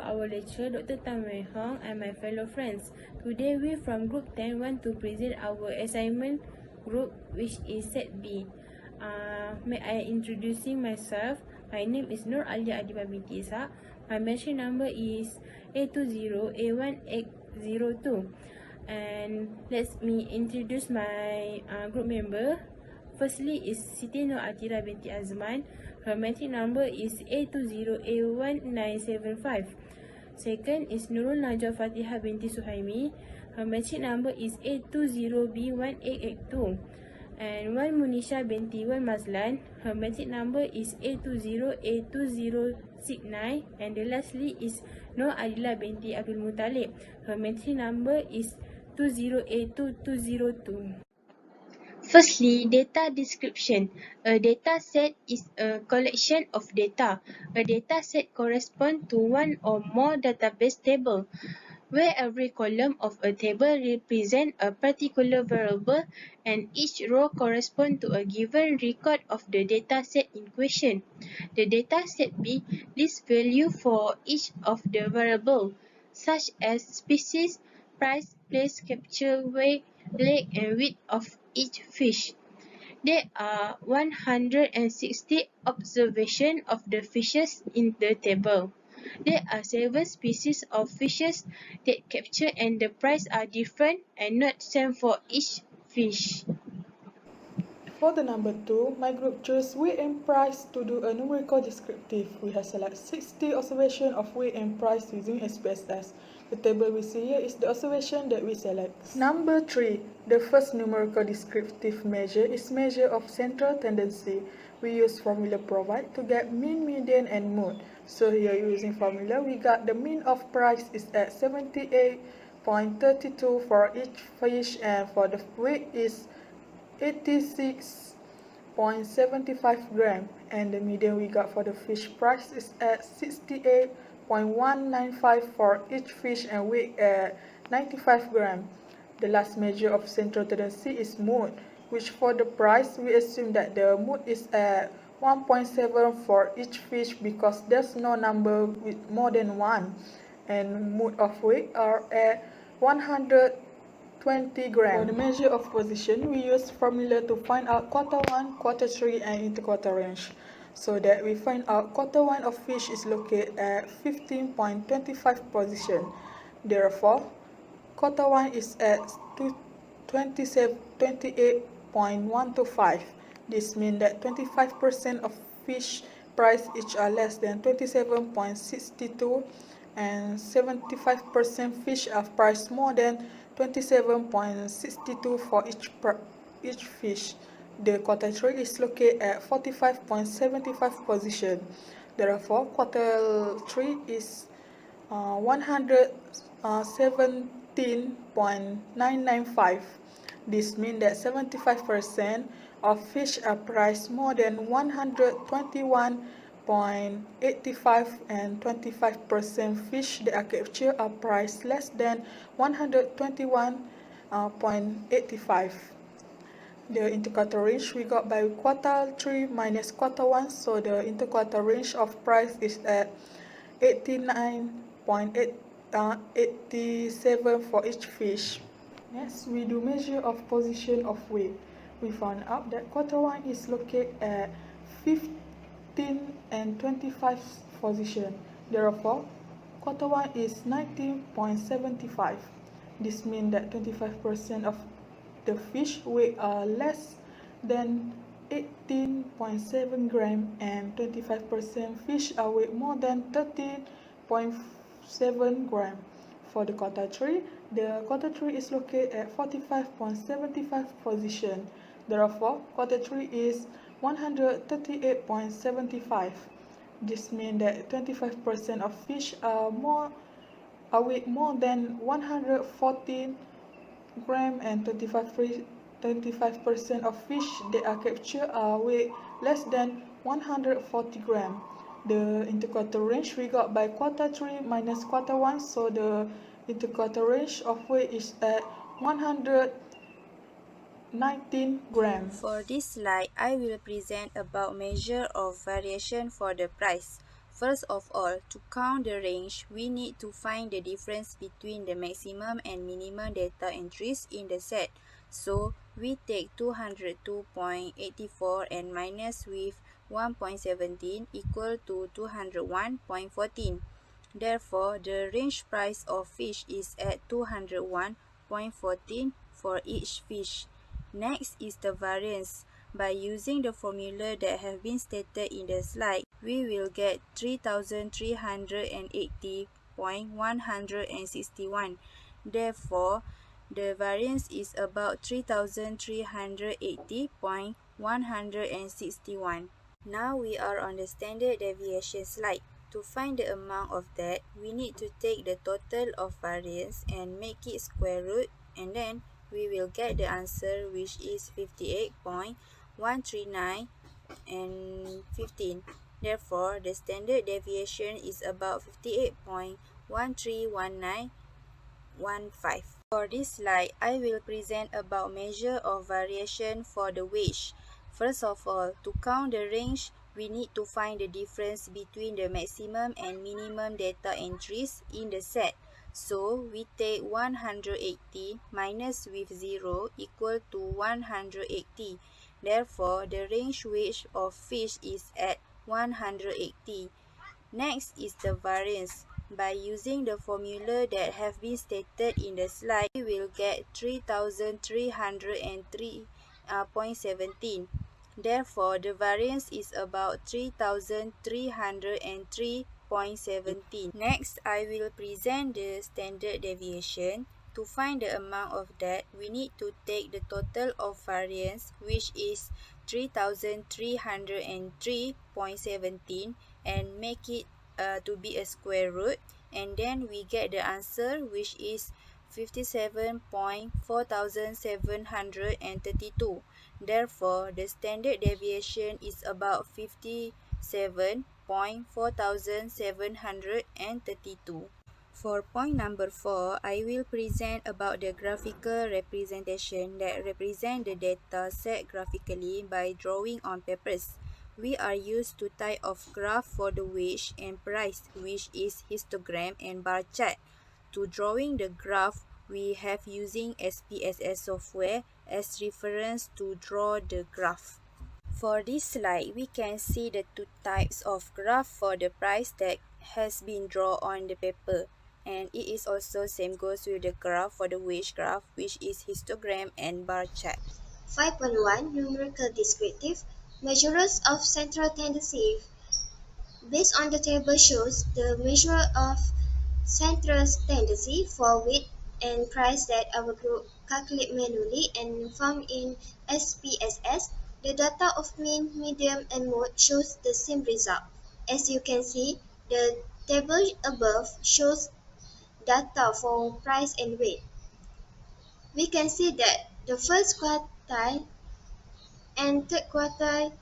our lecture, Dr. Tan Wei Hong and my fellow friends. Today we from Group 10 want to present our assignment group, which is Set B. May I introducing myself? My name is NUR'ALIAH ADIBAH binti ISHAK. My mention number is A20A1802. And let me introduce my group member. Firstly is SITI ATHIRAH binti AZMAN. Her metric number is A20A1975. Second is NURUL NAJWA FATIHAH binti SUHAIMI. Her metric number is A20B1882. And one MUNISYA binti MAZLAN. Her metric number is A20A2069. And the lastly is ADILLAH binti MUTALIB. Her metric number is 20A2202. Firstly, data description. A data set is a collection of data. A data set corresponds to one or more database tables, where every column of a table represents a particular variable and each row corresponds to a given record of the data set in question. The data set B lists value for each of the variables, such as species, price, place, capture, weight, leg, and width of each fish. There are 160 observations of the fishes in the table. There are 7 species of fishes that captured, and the price are different and not same for each fish. For the number 2, my group chose weight and price to do a numerical descriptive. We have selected 60 observations of weight and price using SPSS. The table we see here is the observation that we select. Number 3, the first numerical descriptive measure is measure of central tendency. We use formula provide to get mean, median, and mode. So here using formula, we got the mean of price is at 78.32 for each fish, and for the weight is 86.75 gram, and the median we got for the fish price is at 68.195 for each fish and weight at 95 gram. The last measure of central tendency is mode, which for the price we assume that the mode is at 1.7 for each fish because there's no number with more than 1, and mode of weight are at 120 grams. For the measure of position, we use formula to find out quarter 1, quarter 3, and interquarter range. So that we find out quarter 1 of fish is located at 15.25 position. Therefore, quarter 1 is at 28.125. This means that 25% of fish price each are less than 27.62, and 75% fish are priced more than 27.62 for each fish. The quarter 3 is located at 45.75 position. Therefore, quarter 3 is 117.995. This means that 75% of fish are priced more than 121.85, and 25% fish that are captured are priced less than 121.85. The interquarter range we got by quarter 3 minus quarter 1, so the interquarter range of price is at 89.87 for each fish. Next, we do measure of position of weight. We found out that quarter 1 is located at 15 and 25 position. Therefore, quarter 1 is 19.75. This means that 25% of the fish weight are less than 18.7 gram, and 25% fish are weight more than 13.7 gram. For the quarter 3, the quarter 3 is located at 45.75 position. Therefore, quarter 3 is 138.75. This means that 25% of fish are weight more than 114 gram, and 25% of fish that are captured are weight less than 140 gram. The interquarter range we got by quarter 3 minus quarter 1, so the interquarter range of weight is at 119 grams. For this slide, I will present about measure of variation for the price. First of all, to count the range, we need to find the difference between the maximum and minimum data entries in the set. So, we take 202.84 and minus with 1.17 equal to 201.14. Therefore, the range price of fish is at 201.14 for each fish. Next is the variance. By using the formula that have been stated in the slide, we will get 3,380.161. Therefore, the variance is about 3,380.161. Now we are on the standard deviation slide. To find the amount of that, we need to take the total of variance and make it square root, and then we will get the answer, which is 58.139 and 15. Therefore, the standard deviation is about 58.131915. For this slide, I will present about measure of variation for the wage. First of all, to count the range, we need to find the difference between the maximum and minimum data entries in the set. So, we take 180 minus with 0 equal to 180. Therefore, the range wage of fish is at 180. Next is the variance. By using the formula that have been stated in the slide, we will get 3,303.17. Therefore, the variance is about 3,303.17. Next, I will present the standard deviation. To find the amount of that, we need to take the total of variance, which is 3,303.17, and make it to be a square root, and then we get the answer, which is 57.4732. Therefore, the standard deviation is about 57.4732. For point number 4, I will present about the graphical representation that represent the data set graphically by drawing on papers. We are used to type of graph for the wage and price, which is histogram and bar chart. To drawing the graph, we have using SPSS software as reference to draw the graph. For this slide, we can see the two types of graph for the price that has been drawn on the paper. And it is also same goes with the graph for the wage graph, which is histogram and bar chart. 5.1 Numerical Descriptive Measures of Central Tendency. Based on the table shows the measure of central tendency for weight and price that our group calculate manually and found in SPSS. The data of mean, median, and mode shows the same result. As you can see, the table above shows data for price and weight. We can see that the first quartile and third quartile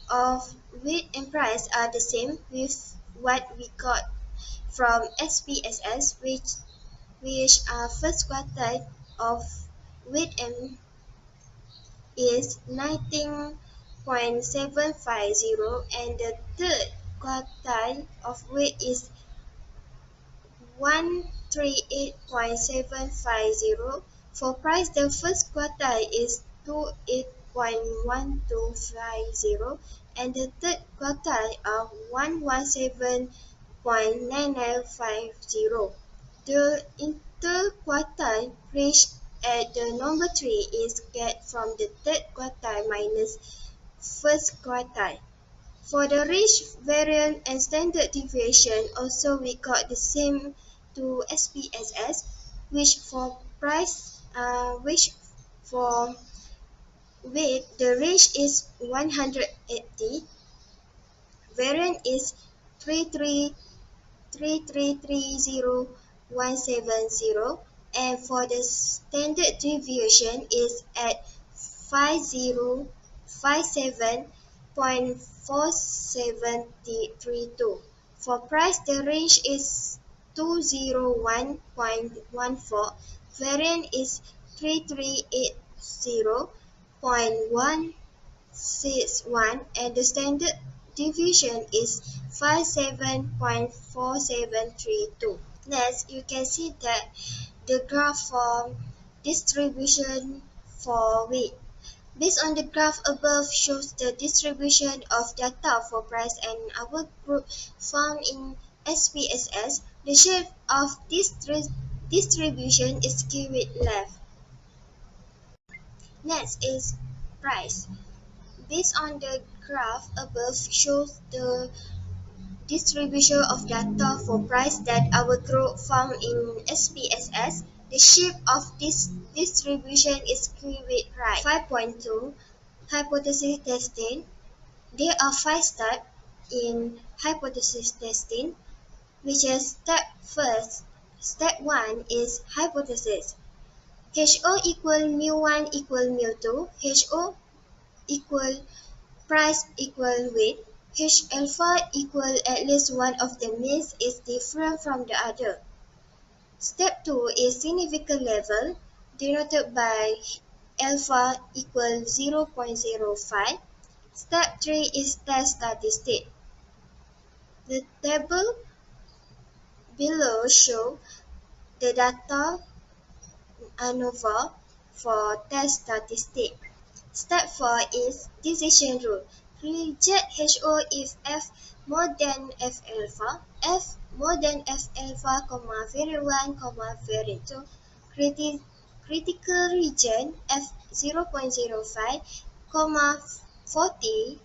of weight and price are the same with what we got from SPSS, which are first quartile of weight and is 19.750 and the third quartile of weight is 138.750. For price, the first quartile is 28.1250 and the third quartile are 117.9950. The interquartile range at the number 3 is get from the third quartile minus first quartile. For the range, variance, and standard deviation, also we got the same to SPSS, which for price, which for weight, the range is 180, variance is 3330170, and for the standard deviation is at 5057.4732. For price, the range is 201.14, variance is 3380.161, and the standard division is 57.4732. Next, you can see that the graph for distribution for weight. Based on the graph above shows the distribution of data for price and our group found in SPSS. The shape of this distribution is skewed left. Next is price. Based on the graph above shows the distribution of data for price that our group found in SPSS. The shape of this distribution is skewed right. 5.2 Hypothesis testing. There are 5 steps in hypothesis testing, which is Step 1 is hypothesis. HO equal mu1 equal mu2. HO equal price equal weight. H alpha equal at least one of the means is different from the other. Step 2 is significant level, denoted by alpha equal 0.05. Step 3 is test statistic. The table below shows the data ANOVA for test statistic. Step 4 is decision rule. Reject HO if F more than F alpha, F more than F alpha, variant 1, variant 2. Critical region F 0.05, 40,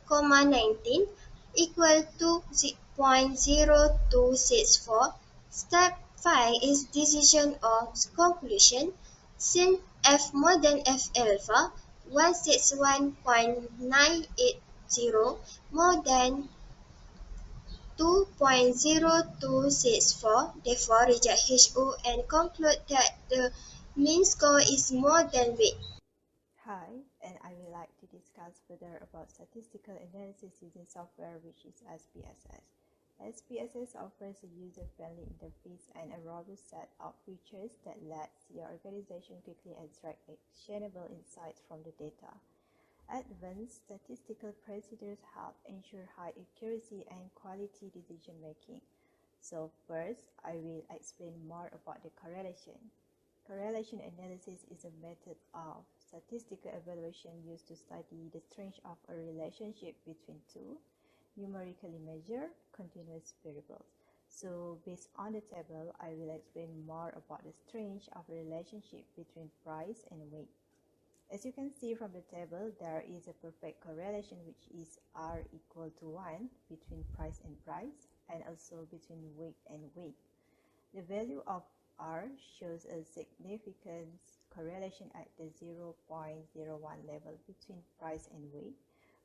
19 equal to 0.0264. Step 5 is decision or conclusion. Since F more than F alpha, 161.980 more than 2.0264, therefore reject HO and conclude that the mean score is more than weight. Hi, and I would like to discuss further about statistical analysis using software which is SPSS. SPSS offers a user-friendly interface and a robust set of features that lets your organization quickly extract actionable insights from the data. Advanced statistical procedures help ensure high accuracy and quality decision-making. So first, I will explain more about the correlation. Correlation analysis is a method of statistical evaluation used to study the strength of a relationship between two numerically measured continuous variables. So based on the table, I will explain more about the strength of a relationship between price and weight. As you can see from the table, there is a perfect correlation which is R equal to 1 between price and price, and also between weight and weight. The value of R shows a significant correlation at the 0.01 level between price and weight,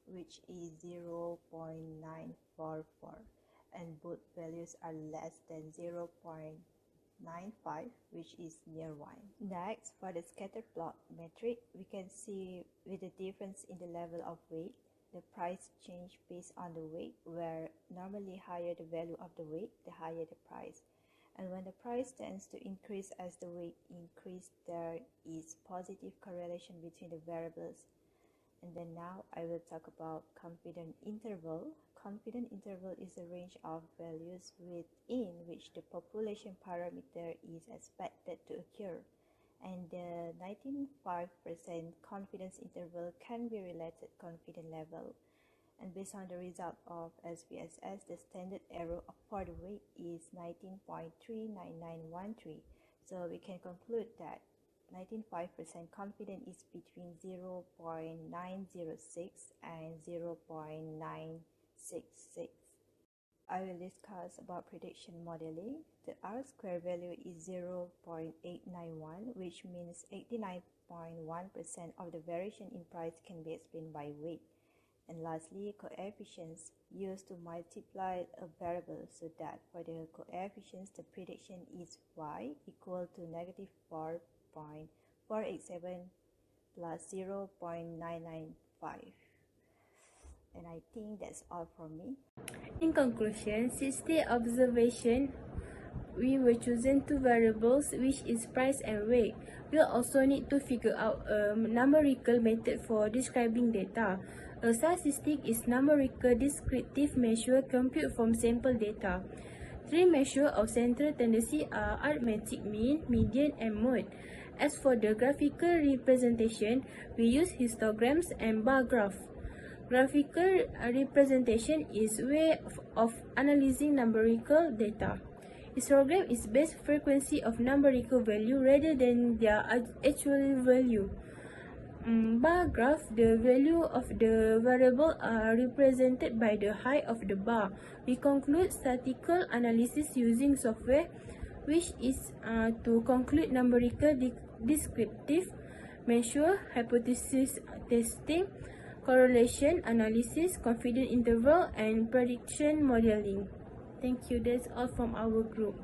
which is 0.944, and both values are less than 0.95, which is near 1. Next, for the scatter plot metric, we can see with the difference in the level of weight, the price change based on the weight, where normally higher the value of the weight, the higher the price. And when the price tends to increase as the weight increases, there is positive correlation between the variables. And then now I will talk about confidence interval. Confidence interval is a range of values within which the population parameter is expected to occur. And the 95% confidence interval can be related confidence level. And based on the result of SPSS, the standard error for the weight is 19.39913. So we can conclude that 95% confidence is between 0.906 and 0.966. I will discuss about prediction modeling. The R-square value is 0.891, which means 89.1% of the variation in price can be explained by weight. And lastly, coefficients used to multiply a variable, so that for the coefficients, the prediction is y equal to negative 4.487 plus 0.995. And I think that's all from me. In conclusion, 60 observation, we were chosen two variables, which is price and weight. We'll also need to figure out a numerical method for describing data. A statistic is numerical descriptive measure computed from sample data. Three measures of central tendency are arithmetic mean, median, and mode. As for the graphical representation, we use histograms and bar graph. Graphical representation is a way of analyzing numerical data. Histogram is base frequency of numerical value rather than their actual value. Bar graph, the value of the variable are represented by the height of the bar. We conclude statistical analysis using software, which is to conclude numerical descriptive measure, hypothesis testing, correlation analysis, confidence interval, and prediction modeling. Thank you. That's all from our group.